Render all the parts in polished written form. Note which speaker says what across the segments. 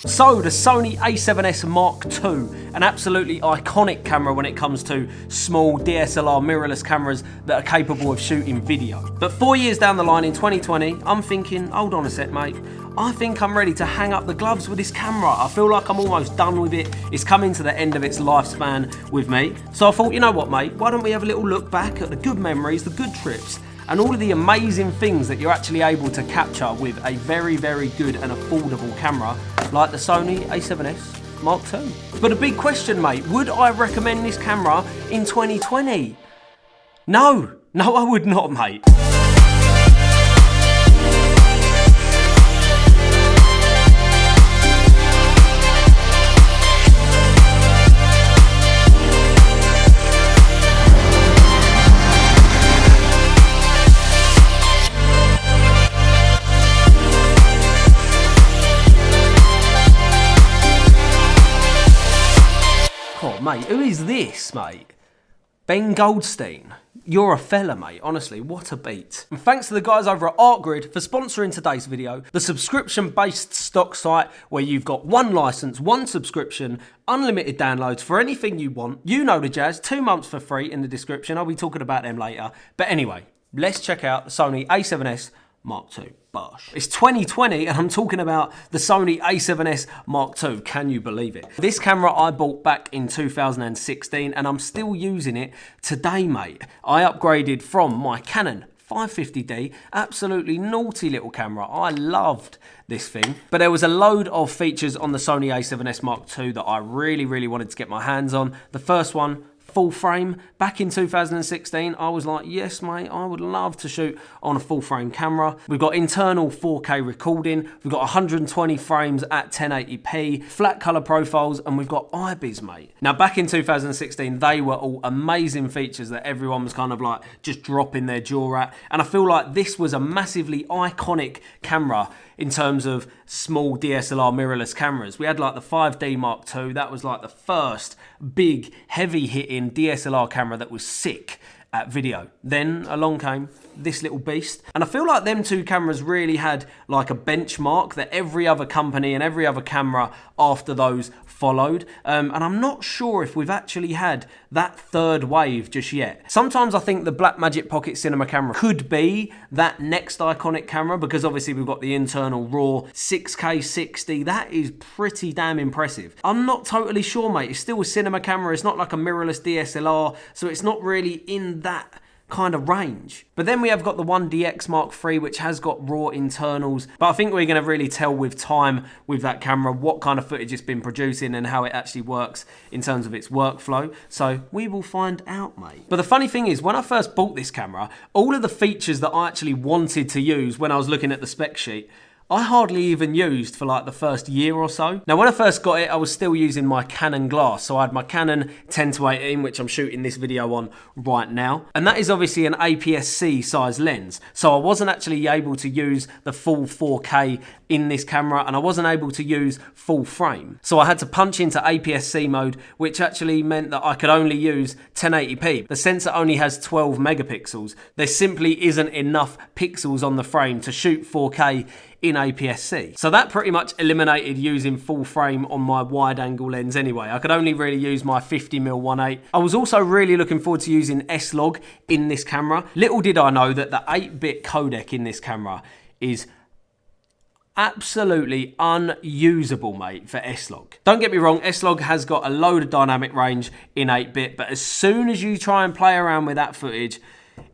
Speaker 1: So the Sony A7s Mark II, an absolutely iconic camera when it comes to small DSLR mirrorless cameras that are capable of shooting video. But 4 years down the line in 2020, I'm thinking, hold on a sec mate, I think I'm ready to hang up the gloves with this camera. I feel like I'm almost done with it. It's coming to the end of its lifespan with me. So I thought, you know what mate, why don't we have a little look back at the good memories, the good trips, and all of the amazing things that you're actually able to capture with a very, very good and affordable camera like the Sony A7s Mark II. But a big question, mate, would I recommend this camera in 2020? No, I would not, mate. Oh, mate, who is this, mate? Ben Goldstein. You're a fella, mate. Honestly, what a beat. And thanks to the guys over at Artgrid for sponsoring today's video, the subscription-based stock site where you've got one license, one subscription, unlimited downloads for anything you want. You know the jazz, 2 months for free in the description. I'll be talking about them later. But anyway, let's check out the Sony A7s Mark II. Bosh. It's 2020 and I'm talking about the Sony A7s Mark II. Can you believe it? This camera I bought back in 2016 and I'm still using it today, mate. I upgraded from my Canon 550D, absolutely naughty little camera. I loved this thing, but there was a load of features on the Sony A7s Mark II that I really wanted to get my hands on. The first one, full frame. Back in 2016, I was like, yes, mate, I would love to shoot on a full frame camera. We've got internal 4K recording. We've got 120 frames at 1080p, flat color profiles, and we've got IBIS, mate. Now, back in 2016, they were all amazing features that everyone was kind of like just dropping their jaw at. And I feel like this was a massively iconic camera in terms of small DSLR mirrorless cameras. We had like the 5D Mark II. That was like the first big, heavy-hitting DSLR camera that was sick at video. Then along came this little beast. And I feel like them two cameras really had like a benchmark that every other company and every other camera after those followed. And I'm not sure if we've actually had that third wave just yet. Sometimes I think the Blackmagic Pocket Cinema camera could be that next iconic camera because obviously we've got the internal RAW 6K 60. That is pretty damn impressive. I'm not totally sure, mate. It's still a cinema camera. It's not like a mirrorless DSLR. So it's not really in that kind of range. But then we have got the 1DX Mark III, which has got RAW internals, but I think we're going to really tell with time with that camera what kind of footage it's been producing and how it actually works in terms of its workflow. So we will find out, mate. But the funny thing is, when I first bought this camera, all of the features that I actually wanted to use when I was looking at the spec sheet, I hardly even used for like the first year or so. Now, when I first got it, I was still using my Canon glass. So I had my Canon 10-18, which I'm shooting this video on right now. And that is obviously an APS-C size lens. So I wasn't actually able to use the full 4K in this camera and I wasn't able to use full frame. So I had to punch into APS-C mode, which actually meant that I could only use 1080p. The sensor only has 12 megapixels. There simply isn't enough pixels on the frame to shoot 4K in APS-C. So that pretty much eliminated using full frame on my wide angle lens anyway. I could only really use my 50mm 1.8. I was also really looking forward to using S-Log in this camera. Little did I know that the 8-bit codec in this camera is absolutely unusable, mate, for S-Log. Don't get me wrong, S-Log has got a load of dynamic range in 8-bit, but as soon as you try and play around with that footage,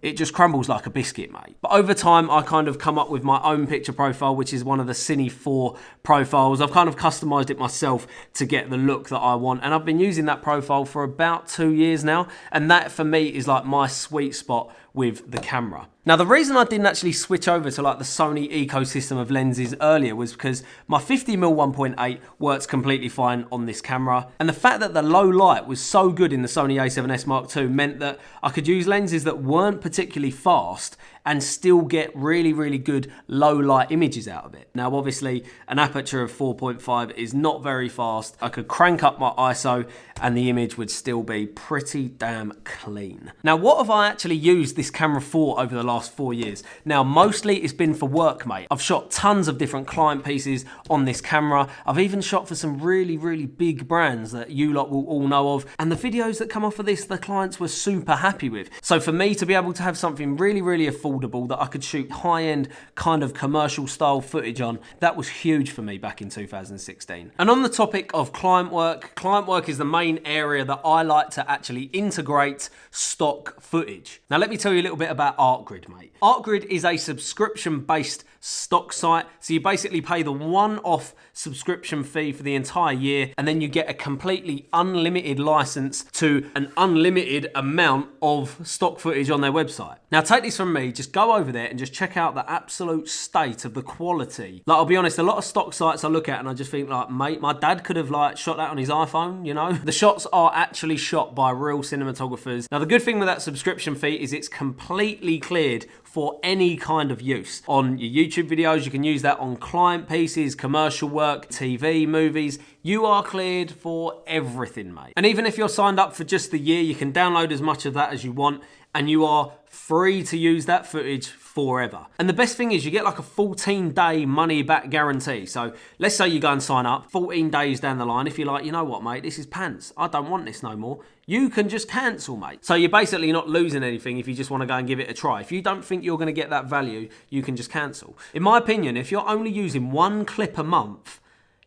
Speaker 1: it just crumbles like a biscuit, mate. But over time, I kind of come up with my own picture profile, which is one of the Cine 4 profiles. I've kind of customized it myself to get the look that I want. And I've been using that profile for about 2 years now. And that, for me, is like my sweet spot with the camera. Now, the reason I didn't actually switch over to like the Sony ecosystem of lenses earlier was because my 50mm 1.8 works completely fine on this camera. And the fact that the low light was so good in the Sony A7s Mark II meant that I could use lenses that weren't particularly fast and still get really, really good low light images out of it. Now, obviously, an aperture of 4.5 is not very fast. I could crank up my ISO and the image would still be pretty damn clean. Now, what have I actually used this camera for over the last 4 years? Now, mostly it's been for work, mate. I've shot tons of different client pieces on this camera. I've even shot for some really, really big brands that you lot will all know of. And the videos that come off of this, the clients were super happy with. So for me to be able to have something really, really affordable that I could shoot high-end kind of commercial style footage on, that was huge for me back in 2016. And on the topic of client work is the main area that I like to actually integrate stock footage. Now let me tell you a little bit about Artgrid, mate. Artgrid is a subscription-based stock site. So you basically pay the one-off subscription fee for the entire year, and then you get a completely unlimited license to an unlimited amount of stock footage on their website. Now take this from me, just go over there and just check out the absolute state of the quality. Like, I'll be honest, a lot of stock sites I look at and I just think like, mate, my dad could have like shot that on his iPhone, you know? The shots are actually shot by real cinematographers. Now the good thing with that subscription fee is it's completely cleared for any kind of use. On your YouTube videos, you can use that on client pieces, commercial work, TV, movies. You are cleared for everything, mate. And even if you're signed up for just the year, you can download as much of that as you want, and you are free to use that footage forever. And the best thing is you get like a 14-day money back guarantee. So let's say you go and sign up 14 days down the line. If you're like, you know what, mate, this is pants. I don't want this no more. You can just cancel, mate. So you're basically not losing anything if you just want to go and give it a try. If you don't think you're going to get that value, you can just cancel. In my opinion, if you're only using one clip a month,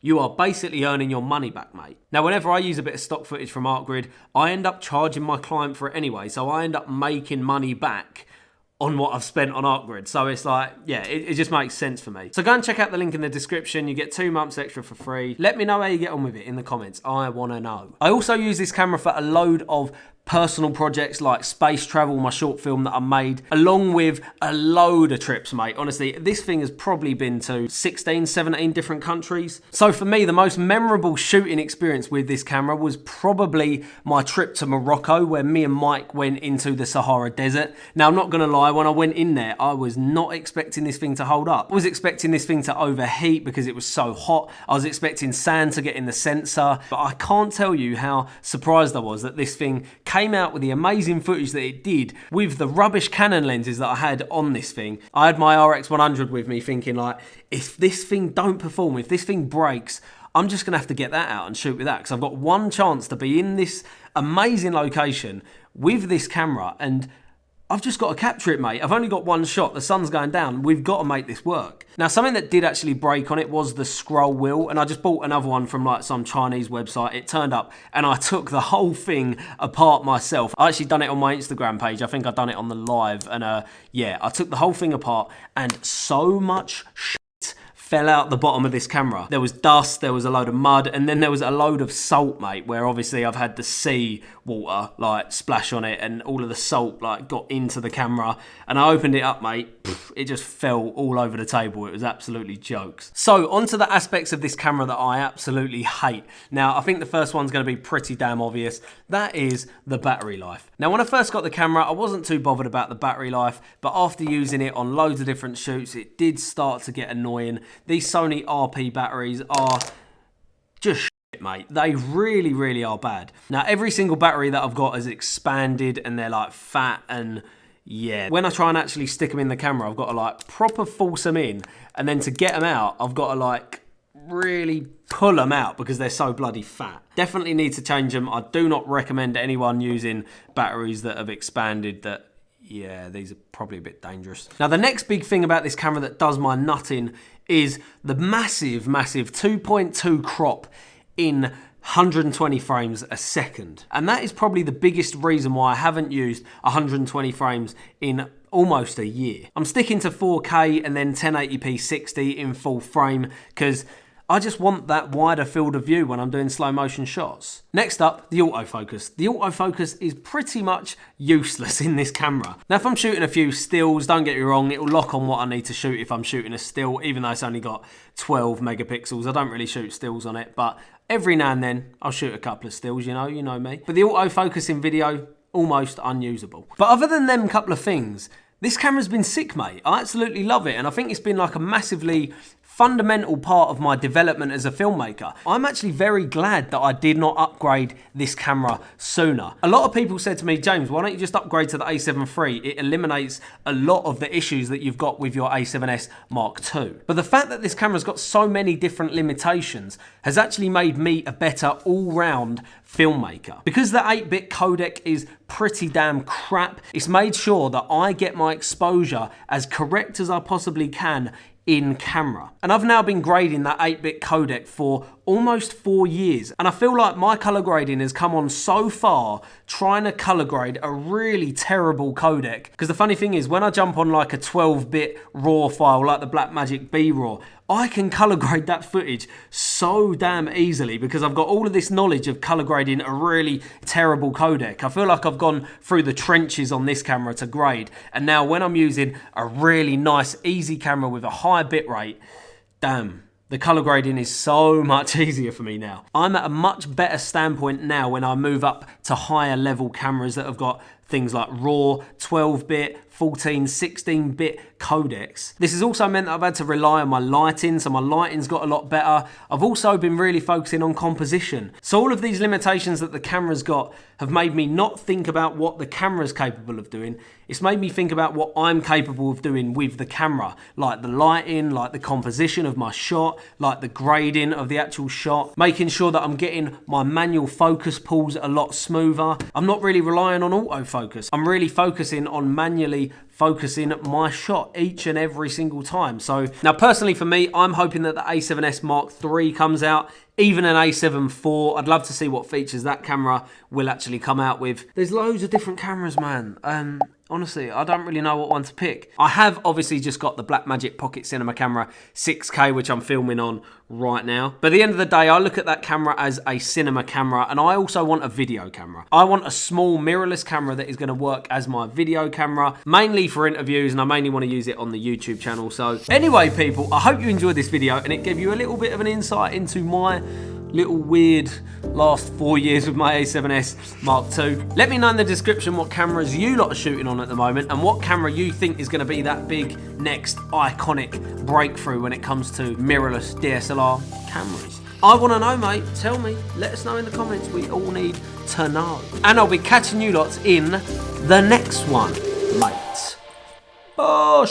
Speaker 1: you are basically earning your money back, mate. Now, whenever I use a bit of stock footage from Artgrid, I end up charging my client for it anyway. So I end up making money back on what I've spent on Artgrid. So it's like, yeah, it just makes sense for me. So go and check out the link in the description. You get 2 months extra for free. Let me know how you get on with it in the comments. I want to know. I also use this camera for a load of personal projects like space travel, my short film that I made, along with a load of trips, mate. Honestly, this thing has probably been to 16, 17 different countries. So for me, the most memorable shooting experience with this camera was probably my trip to Morocco, where me and Mike went into the Sahara Desert. Now, I'm not gonna lie, when I went in there, I was not expecting this thing to hold up. I was expecting this thing to overheat because it was so hot. I was expecting sand to get in the sensor, but I can't tell you how surprised I was that this thing came out with the amazing footage that it did with the rubbish Canon lenses that I had on this thing. I had my RX100 with me thinking like, if this thing don't perform, if this thing breaks, I'm just gonna have to get that out and shoot with that, because I've got one chance to be in this amazing location with this camera and I've just got to capture it, mate. I've only got one shot. The sun's going down. We've got to make this work. Now, something that did actually break on it was the scroll wheel, and I just bought another one from like some Chinese website. It turned up, and I took the whole thing apart myself. I actually done it on my Instagram page. I think I done it on the live, and yeah, I took the whole thing apart, and so much shit fell out the bottom of this camera. There was dust, there was a load of mud, and then there was a load of salt, mate, where obviously I've had the sea water like splash on it, and all of the salt like got into the camera, and I opened it up, mate, it just fell all over the table. It was absolutely jokes. So onto the aspects of this camera that I absolutely hate. Now, I think the first one's going to be pretty damn obvious. That is the battery life. Now, when I first got the camera, I wasn't too bothered about the battery life, but after using it on loads of different shoots, it did start to get annoying. These Sony RP batteries are just shit, mate. They really, really are bad. Now, every single battery that I've got is expanded and they're like fat, and yeah, when I try and actually stick them in the camera, I've got to like proper force them in, and then to get them out, I've got to like really pull them out because they're so bloody fat. Definitely need to change them. I do not recommend anyone using batteries that have expanded. That, yeah, these are probably a bit dangerous. Now, the next big thing about this camera that does my nutting is the massive 2.2 crop in 120 frames a second. And that is probably the biggest reason why I haven't used 120 frames in almost a year. I'm sticking to 4K and then 1080p 60 in full frame because I just want that wider field of view when I'm doing slow motion shots. Next up, the autofocus. The autofocus is pretty much useless in this camera. Now, if I'm shooting a few stills, don't get me wrong, it'll lock on what I need to shoot if I'm shooting a still, even though it's only got 12 megapixels. I don't really shoot stills on it, but every now and then I'll shoot a couple of stills, you know me. But the autofocus in video, almost unusable. But other than them couple of things, This camera's been sick, mate. I absolutely love it, and I think it's been like a massively fundamental part of my development as a filmmaker. I'm actually very glad that I did not upgrade this camera sooner. A lot of people said to me, James, why don't you just upgrade to the A7 III? It eliminates a lot of the issues that you've got with your A7S Mark II. But the fact that this camera's got so many different limitations has actually made me a better all-round filmmaker. Because the 8-bit codec is pretty damn crap, it's made sure that I get my exposure as correct as I possibly can in camera. And I've now been grading that 8-bit codec for almost 4 years, and I feel like my color grading has come on so far trying to color grade a really terrible codec. Because the funny thing is, when I jump on like a 12-bit RAW file like the Blackmagic B-RAW, I can color grade that footage so damn easily because I've got all of this knowledge of color grading a really terrible codec. I feel like I've gone through the trenches on this camera to grade, and now when I'm using a really nice easy camera with a high bit rate, damn, the color grading is so much easier for me now. I'm at a much better standpoint now when I move up to higher level cameras that have got things like RAW, 12-bit, 14, 16-bit codecs. This has also meant that I've had to rely on my lighting, so my lighting's got a lot better. I've also been really focusing on composition. So all of these limitations that the camera's got have made me not think about what the camera's capable of doing. It's made me think about what I'm capable of doing with the camera, like the lighting, like the composition of my shot, like the grading of the actual shot, making sure that I'm getting my manual focus pulls a lot smoother. I'm not really relying on autofocus. I'm really focusing on manually focusing my shot each and every single time. So now personally for me, I'm hoping that the A7S Mark III comes out, even an A7 IV. I'd love to see what features that camera will actually come out with. There's loads of different cameras, man. Honestly, I don't really know what one to pick. I have obviously just got the Blackmagic Pocket Cinema Camera 6K, which I'm filming on right now. But at the end of the day, I look at that camera as a cinema camera, and I also want a video camera. I want a small mirrorless camera that is going to work as my video camera, mainly for interviews, and I mainly want to use it on the YouTube channel. So anyway, people, I hope you enjoyed this video and it gave you a little bit of an insight into my little weird last 4 years with my A7S Mark II. Let me know in the description what cameras you lot are shooting on at the moment and what camera you think is going to be that big next iconic breakthrough when it comes to mirrorless DSLR cameras. I want to know, mate. Tell me. Let us know in the comments. We all need to know. And I'll be catching you lots in the next one, mate. Oh,